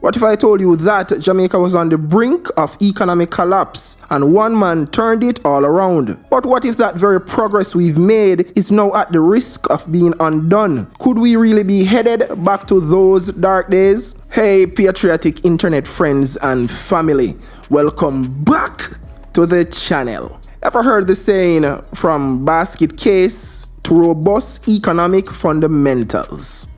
What if I told you that Jamaica was on the brink of economic collapse and one man turned it all around? But what if that very progress we've made is now at the risk of being undone? Could we really be headed back to those dark days? Hey, patriotic internet friends and family, welcome back to the channel. Ever heard the saying, from basket case to robust economic fundamentals?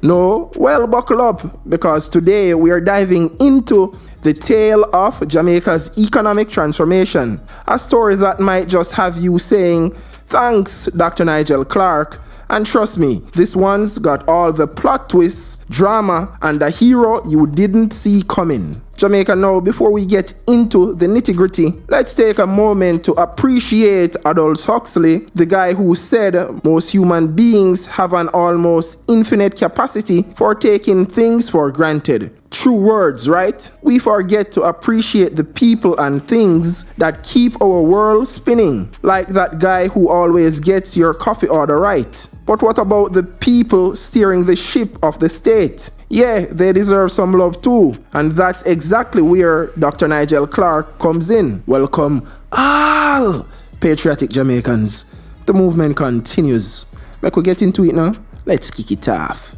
No? Well, buckle up, because today we are diving into the tale of Jamaica's economic transformation. A story that might just have you saying, thanks, Dr. Nigel Clark. And trust me, this one's got all the plot twists, drama, and a hero you didn't see coming. Jamaica, now before we get into the nitty-gritty, let's take a moment to appreciate Aldous Huxley, the guy who said most human beings have an almost infinite capacity for taking things for granted. True words, right? We forget to appreciate the people and things that keep our world spinning, like that guy who always gets your coffee order right. But what about the people steering the ship of the state? Yeah, they deserve some love too. And that's exactly where Dr. Nigel Clark comes in. Welcome all patriotic Jamaicans. The movement continues. Make we get into it now? Let's kick it off.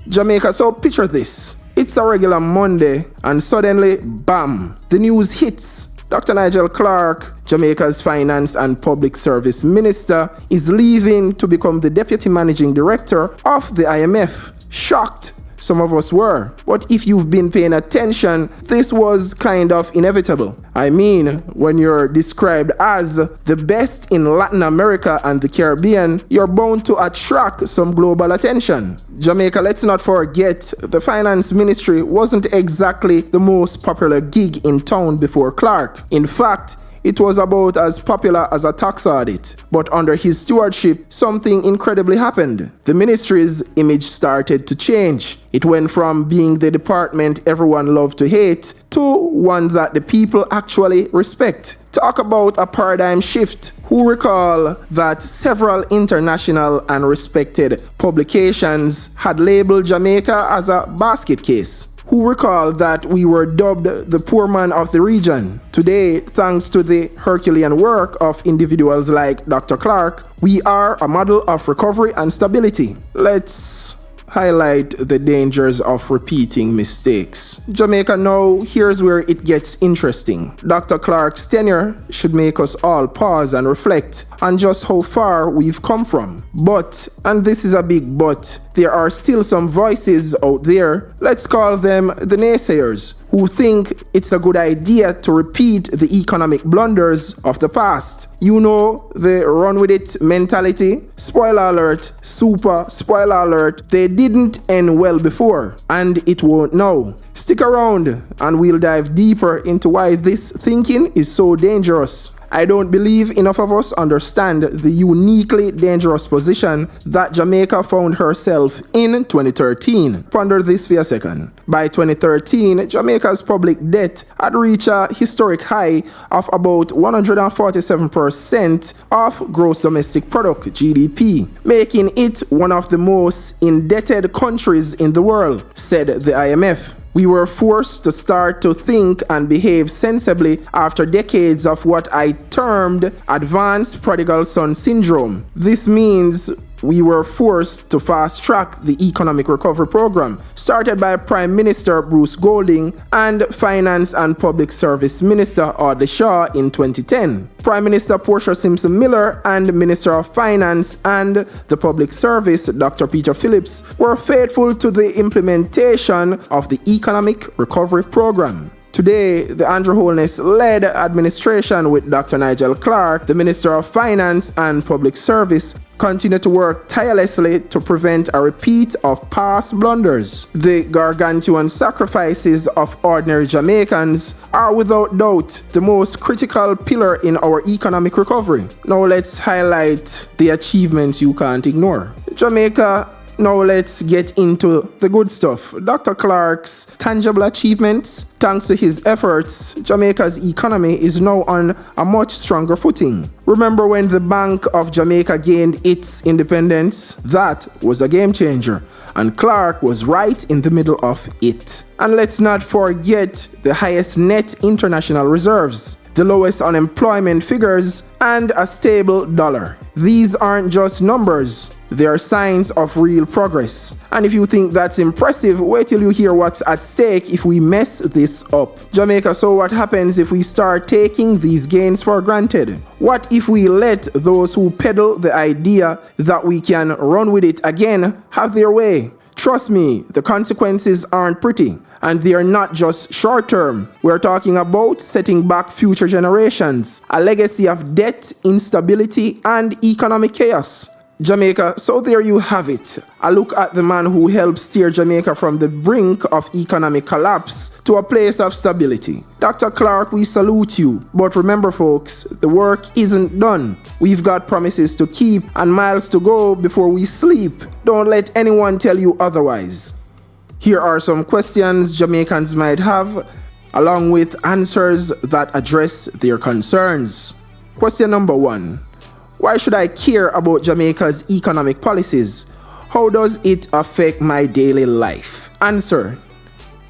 Jamaica, so picture this. It's a regular Monday and suddenly, bam, the news hits. Dr. Nigel Clark, Jamaica's Finance and Public Service Minister, is leaving to become the Deputy Managing Director of the IMF. Shocked. Some of us were. But if you've been paying attention, this was kind of inevitable. I mean, when you're described as the best in Latin America and the Caribbean, you're bound to attract some global attention. Jamaica, let's not forget, the finance ministry wasn't exactly the most popular gig in town before Clark. In fact, it was about as popular as a tax audit. But under his stewardship, something incredibly happened. The ministry's image started to change. It went from being the department everyone loved to hate to one that the people actually respect. Talk about a paradigm shift. Who recall that several international and respected publications had labeled Jamaica as a basket case? Who recall that we were dubbed the poor man of the region? Today, thanks to the Herculean work of individuals like Dr. Clark, we are a model of recovery and stability. Let's highlight the dangers of repeating mistakes. Jamaica, now here's where it gets interesting. Dr. Clark's tenure should make us all pause and reflect on just how far we've come from. But, and this is a big but, there are still some voices out there, let's call them the naysayers, who think it's a good idea to repeat the economic blunders of the past. You know, the run with it mentality. Spoiler alert, super spoiler alert, they didn't end well before, and it won't now. Stick around and we'll dive deeper into why this thinking is so dangerous. I don't believe enough of us understand the uniquely dangerous position that Jamaica found herself in 2013. Ponder this for a second. By 2013, Jamaica's public debt had reached a historic high of about 147% of gross domestic product (GDP), making it one of the most indebted countries in the world, said the IMF. We were forced to start to think and behave sensibly after decades of what I termed advanced prodigal son syndrome. This means we were forced to fast-track the economic recovery program, started by Prime Minister Bruce Golding and Finance and Public Service Minister Audley Shaw in 2010. Prime Minister Portia Simpson Miller and Minister of Finance and the Public Service Dr. Peter Phillips were faithful to the implementation of the economic recovery program. Today, the Andrew Holness-led administration with Dr. Nigel Clark, the Minister of Finance and Public Service, continue to work tirelessly to prevent a repeat of past blunders. The gargantuan sacrifices of ordinary Jamaicans are without doubt the most critical pillar in our economic recovery. Now let's highlight the achievements you can't ignore. Jamaica Now let's get into the good stuff. Dr. Clark's tangible achievements. Thanks to his efforts, Jamaica's economy is now on a much stronger footing. Remember when the Bank of Jamaica gained its independence? That was a game changer, and Clark was right in the middle of it. And let's not forget the highest net international reserves, the lowest unemployment figures, and a stable dollar. These aren't just numbers, they are signs of real progress. And if you think that's impressive, wait till you hear what's at stake if we mess this up. Jamaica, so what happens if we start taking these gains for granted? What if we let those who peddle the idea that we can run with it again have their way? Trust me, the consequences aren't pretty. And they are not just short term. We're talking about setting back future generations, a legacy of debt, instability, and economic chaos. Jamaica, so there you have it. A look at the man who helped steer Jamaica from the brink of economic collapse to a place of stability. Dr. Clark, we salute you. But remember folks, the work isn't done. We've got promises to keep and miles to go before we sleep. Don't let anyone tell you otherwise. Here are some questions Jamaicans might have, along with answers that address their concerns. Question number 1. Why should I care about Jamaica's economic policies? How does it affect my daily life? Answer.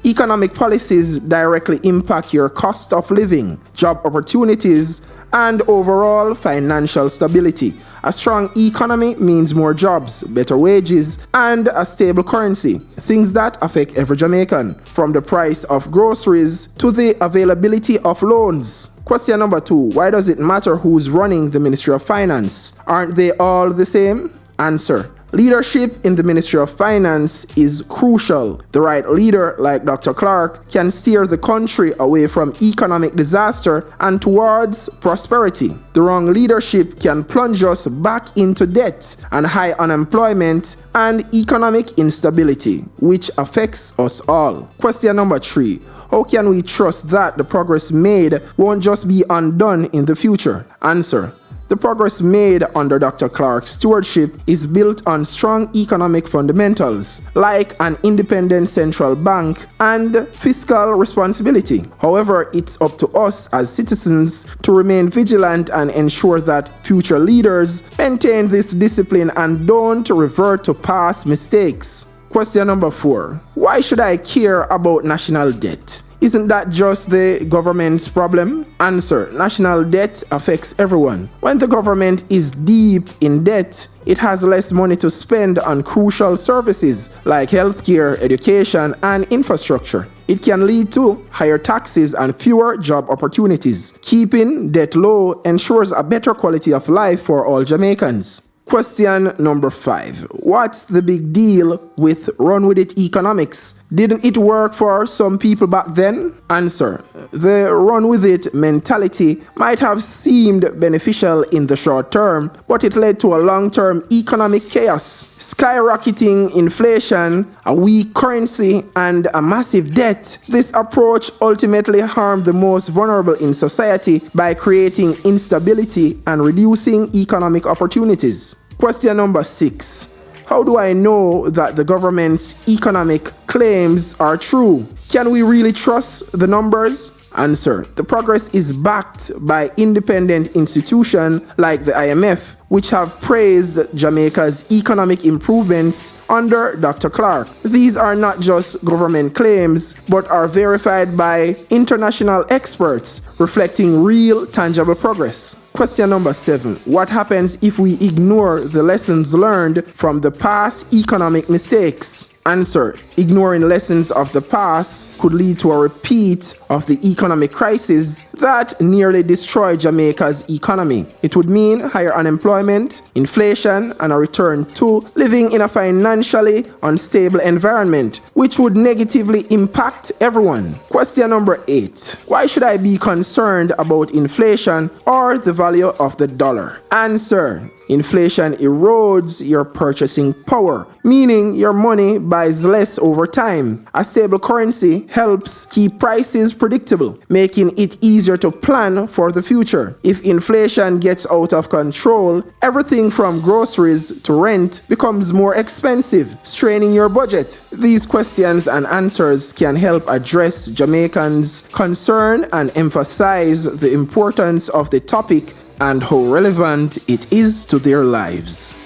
Economic policies directly impact your cost of living, job opportunities, and overall financial stability. A strong economy means more jobs, better wages, and a stable currency. Things that affect every Jamaican, from the price of groceries to the availability of loans. Question number 2. Why does it matter who's running the Ministry of Finance? Aren't they all the same? Answer. Leadership in the Ministry of Finance is crucial. The right leader, like Dr. Clark, can steer the country away from economic disaster and towards prosperity. The wrong leadership can plunge us back into debt and high unemployment and economic instability, which affects us all. Question number 3. How can we trust that the progress made won't just be undone in the future? Answer. The progress made under Dr. Clark's stewardship is built on strong economic fundamentals, like an independent central bank and fiscal responsibility. However, it's up to us as citizens to remain vigilant and ensure that future leaders maintain this discipline and don't revert to past mistakes. Question number 4. Why should I care about national debt? Isn't that just the government's problem? Answer. National debt affects everyone. When the government is deep in debt, it has less money to spend on crucial services like healthcare, education, and infrastructure. It can lead to higher taxes and fewer job opportunities. Keeping debt low ensures a better quality of life for all Jamaicans. Question number 5. What's the big deal with run with it economics? Didn't it work for some people back then? Answer. The run with it mentality might have seemed beneficial in the short term, but it led to a long-term economic chaos. Skyrocketing inflation, a weak currency, and a massive debt. This approach ultimately harmed the most vulnerable in society by creating instability and reducing economic opportunities. Question number 6. How do I know that the government's economic claims are true? Can we really trust the numbers? Answer. The progress is backed by independent institutions like the IMF, which have praised Jamaica's economic improvements under Dr. Clark. These are not just government claims, but are verified by international experts, reflecting real, tangible progress. Question number 7. What happens if we ignore the lessons learned from the past economic mistakes? Answer. Ignoring lessons of the past could lead to a repeat of the economic crisis that nearly destroyed Jamaica's economy. It would mean higher unemployment, inflation, and a return to living in a financially unstable environment, which would negatively impact everyone. Question number 8. Why should I be concerned about inflation or the value of the dollar? Answer. Inflation erodes your purchasing power, meaning your money buys less over time. A stable currency helps keep prices predictable, making it easier to plan for the future. If inflation gets out of control, everything from groceries to rent becomes more expensive, straining your budget. These questions and answers can help address Jamaicans' concern and emphasize the importance of the topic and how relevant it is to their lives.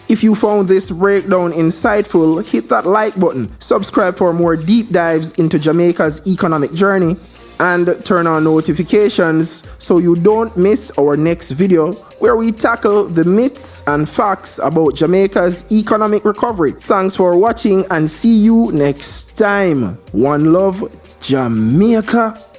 If you found this breakdown insightful, hit that like button, subscribe for more deep dives into Jamaica's economic journey, and turn on notifications so you don't miss our next video where we tackle the myths and facts about Jamaica's economic recovery. Thanks for watching and see you next time. One love, Jamaica.